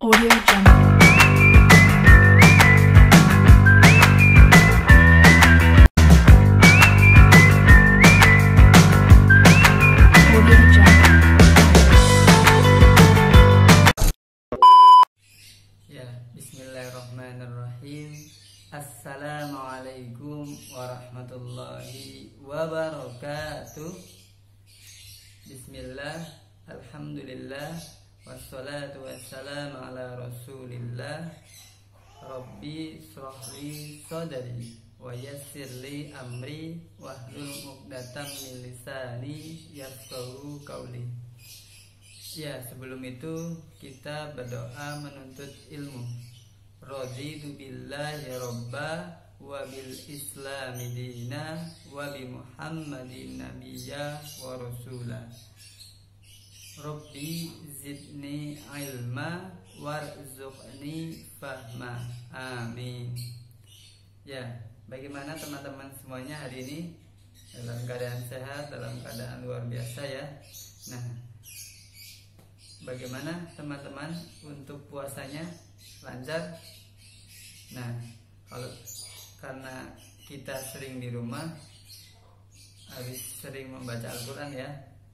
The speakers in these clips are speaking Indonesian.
Audio Jungle. Audio Jungle. Ya, bismillahirrahmanirrahim. Assalamualaikum warahmatullahi wabarakatuh. Bismillah, alhamdulillah, wassalatu wassalamu ala rasulillah. Rabbi shrahli sadri wa yassirli amri wahlul 'uqdatam min lisani yafqahu qawli. Ya, sebelum itu kita berdoa menuntut ilmu. Raditu billahi robba wa bil islami dina wa bi muhammadin nabiyya wa rasula. Rabbi zidni ilma warzuqni fahma. Amin. Ya, bagaimana teman-teman semuanya hari ini? Dalam keadaan sehat, dalam keadaan luar biasa ya. Nah, bagaimana teman-teman untuk puasanya? Lancar? Nah, karena kita sering di rumah, habis sering membaca Al-Quran ya,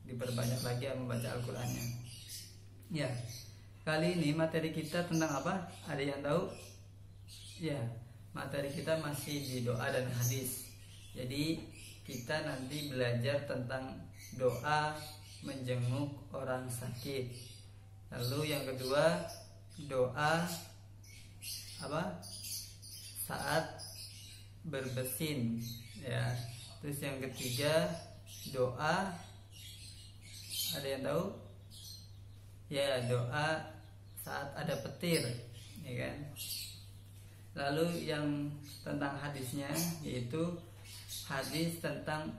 diperbanyak lagi membaca Al-Qurannya. Ya, kali ini materi kita tentang apa? Ada yang tahu? Ya, materi kita masih di doa dan hadis. Jadi kita nanti belajar tentang doa menjenguk orang sakit. Lalu yang kedua, doa apa? Saat berbersin ya. Terus yang ketiga, doa, ada yang tahu? Ya, doa saat ada petir, ya kan? Lalu yang tentang hadisnya, yaitu hadis tentang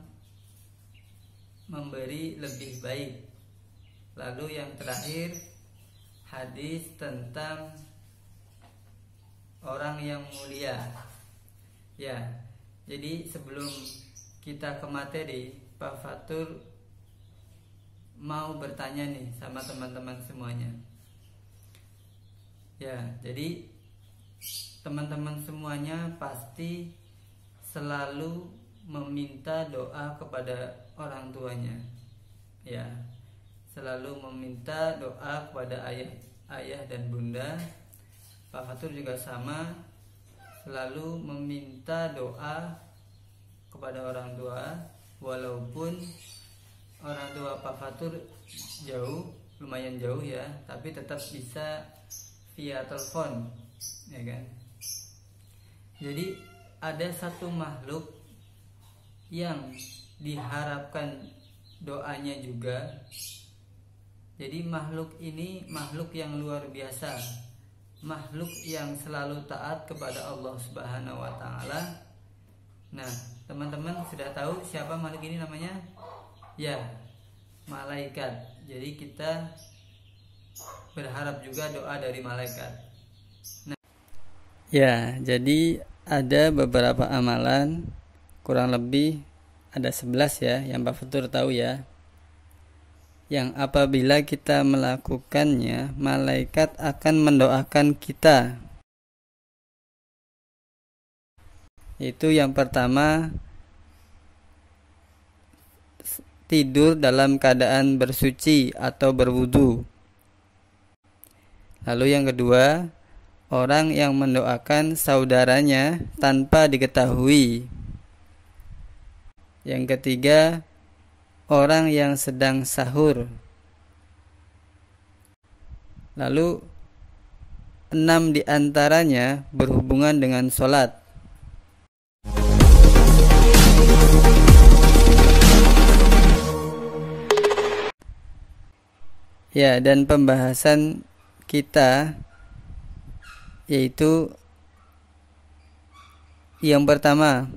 memberi lebih baik. Lalu yang terakhir, hadis tentang orang yang mulia. Ya, jadi sebelum kita ke materi, Pak Fatur mau bertanya nih sama teman-teman semuanya. Ya, jadi teman-teman semuanya pasti selalu meminta doa kepada orang tuanya. Ya, selalu meminta doa kepada ayah dan bunda. Pak Fatur juga sama, selalu meminta doa kepada orang tua, walaupun orang tua Pak Fatur jauh, lumayan jauh ya, tapi tetap bisa via telepon, ya kan? Jadi ada satu makhluk yang diharapkan doanya juga. Jadi makhluk ini makhluk yang luar biasa, makhluk yang selalu taat kepada Allah Subhanahu wa taala. Nah, teman-teman sudah tahu siapa makhluk ini namanya? Ya, malaikat. Jadi kita berharap juga doa dari malaikat. Nah, ya, jadi ada beberapa amalan, kurang lebih ada 11 ya, yang Pak Fatur tahu ya, yang apabila kita melakukannya, malaikat akan mendoakan kita. Itu yang pertama, tidur dalam keadaan bersuci atau berwudu. Lalu yang kedua, orang yang mendoakan saudaranya tanpa diketahui. Yang ketiga, orang yang sedang sahur. Lalu 6 diantaranya berhubungan dengan sholat. Ya, dan pembahasan kita yaitu yang pertama,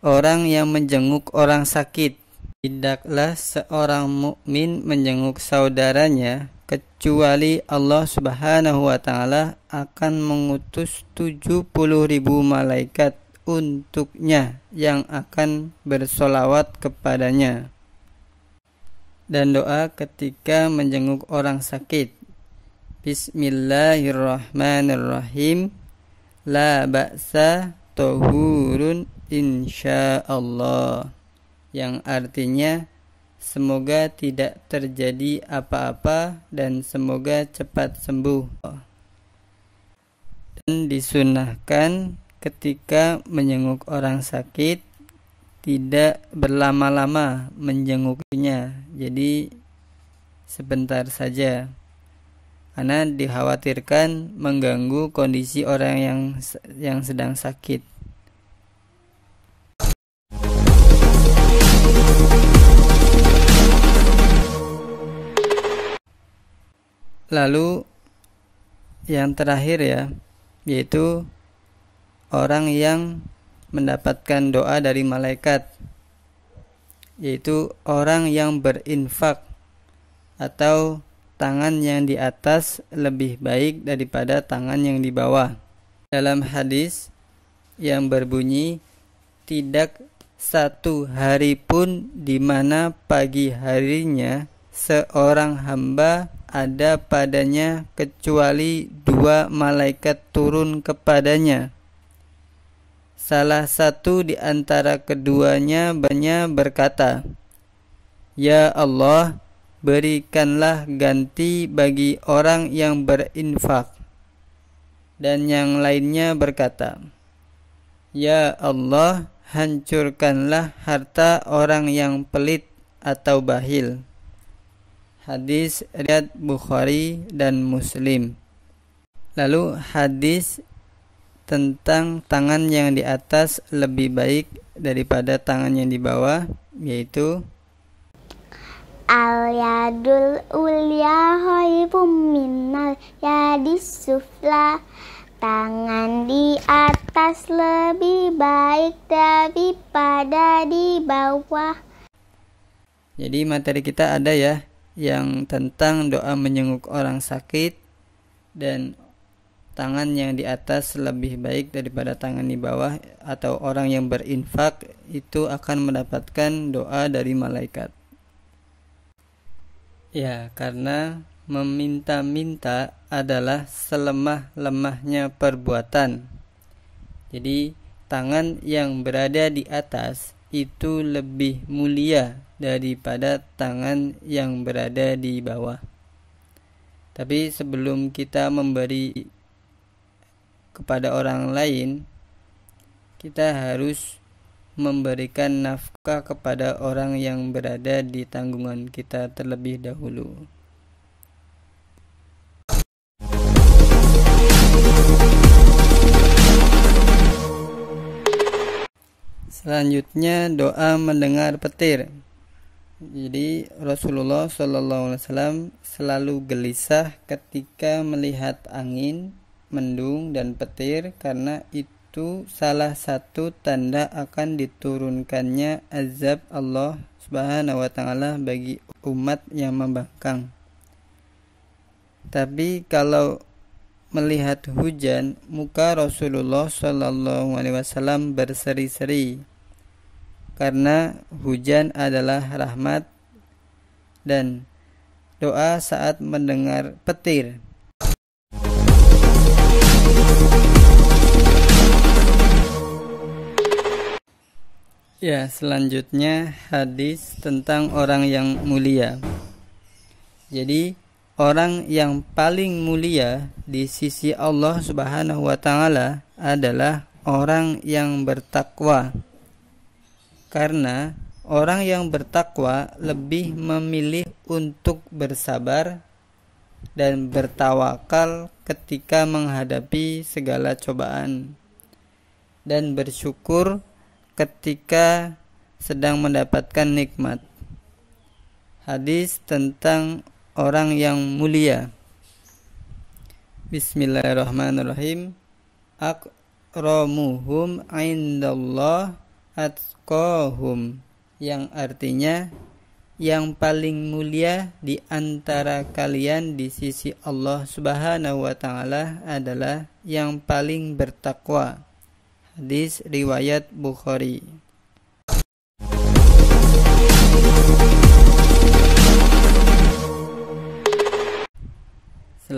orang yang menjenguk orang sakit. Tidaklah seorang mukmin menjenguk saudaranya kecuali Allah Subhanahu wa taala akan mengutus 70.000 malaikat untuknya yang akan bersolawat kepadanya. Dan doa ketika menjenguk orang sakit, Bismillahirrahmanirrahim. La ba'sa tahurun insyaallah, yang artinya semoga tidak terjadi apa-apa dan semoga cepat sembuh. Dan disunahkan ketika menjenguk orang sakit tidak berlama-lama menjenguknya, jadi sebentar saja, karena dikhawatirkan mengganggu kondisi orang yang sedang sakit. Lalu yang terakhir ya, yaitu orang yang mendapatkan doa dari malaikat, yaitu orang yang berinfak atau tangan yang di atas lebih baik daripada tangan yang di bawah. Dalam hadis yang berbunyi, tidak satu hari pun di mana pagi harinya seorang hamba ada padanya kecuali 2 malaikat turun kepadanya. Salah satu di antara keduanya berkata, "Ya Allah, berikanlah ganti bagi orang yang berinfak." Dan yang lainnya berkata, "Ya Allah, hancurkanlah harta orang yang pelit atau bakhil." Hadis riwayat Bukhari dan Muslim. Lalu hadis tentang tangan yang di atas lebih baik daripada tangan yang di bawah, yaitu Al-yadul ulya khairun minal yadis sufla. Tangan di atas lebih baik daripada di bawah. Jadi materi kita ada ya, yang tentang doa menjenguk orang sakit, dan tangan yang di atas lebih baik daripada tangan di bawah, atau orang yang berinfak itu akan mendapatkan doa dari malaikat. Ya, karena meminta-minta adalah selemah-lemahnya perbuatan. Jadi tangan yang berada di atas itu lebih mulia daripada tangan yang berada di bawah. Tapi sebelum kita memberi kepada orang lain, kita harus memberikan nafkah kepada orang yang berada di tanggungan kita terlebih dahulu. Selanjutnya doa mendengar petir. Jadi Rasulullah SAW selalu gelisah ketika melihat angin, mendung dan petir, karena itu salah satu tanda akan diturunkannya azab Allah Subhanahu wa taala bagi umat yang membangkang. Tapi kalau melihat hujan, muka Rasulullah SAW berseri-seri, karena hujan adalah rahmat. Dan doa saat mendengar petir. Ya, selanjutnya hadis tentang orang yang mulia. Jadi orang yang paling mulia di sisi Allah Subhanahu wa taala adalah orang yang bertakwa. Karena orang yang bertakwa lebih memilih untuk bersabar dan bertawakal ketika menghadapi segala cobaan, dan bersyukur ketika sedang mendapatkan nikmat. Hadis tentang orang yang mulia. Bismillahirrahmanirrahim. Akramuhum indallah atqahum, yang artinya yang paling mulia di antara kalian di sisi Allah Subhanahu wa taala adalah yang paling bertakwa. Hadis riwayat Bukhari.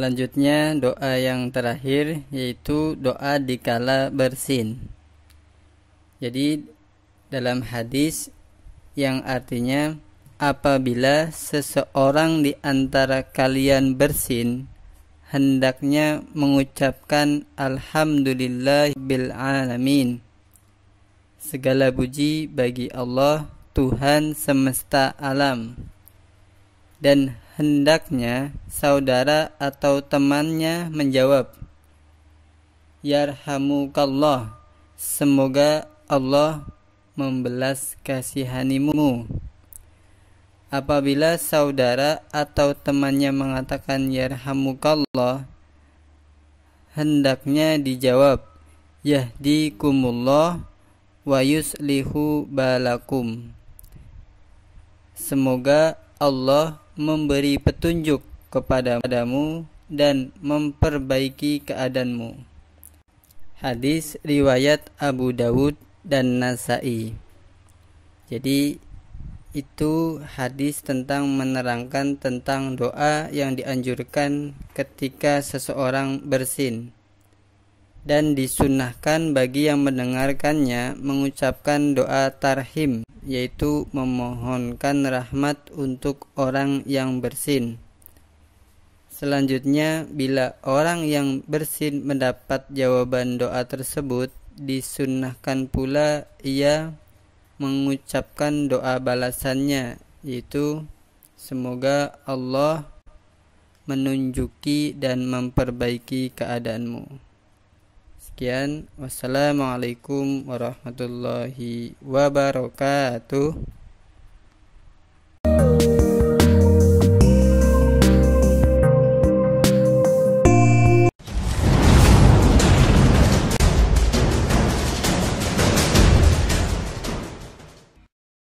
Selanjutnya doa yang terakhir yaitu doa dikala bersin. Jadi dalam hadis yang artinya apabila seseorang di antara kalian bersin, hendaknya mengucapkan alhamdulillah bil alamin. Segala puji bagi Allah, Tuhan semesta alam. Dan hendaknya saudara atau temannya menjawab, yarhamukallah, semoga Allah membelas kasihanimu. Apabila saudara atau temannya mengatakan yarhamukallah, hendaknya dijawab, yahdikumullah wa yuslihu balakum. Semoga Allah memberi petunjuk kepadamu dan memperbaiki keadaanmu. Hadis riwayat Abu Dawud dan Nasai. Jadi itu hadis tentang menerangkan tentang doa yang dianjurkan ketika seseorang bersin, dan disunnahkan bagi yang mendengarkannya mengucapkan doa tarhim, yaitu memohonkan rahmat untuk orang yang bersin. Selanjutnya, bila orang yang bersin mendapat jawaban doa tersebut, disunnahkan pula ia mengucapkan doa balasannya, yaitu semoga Allah menunjuki dan memperbaiki keadaanmu. Sekian, wassalamualaikum warahmatullahi wabarakatuh.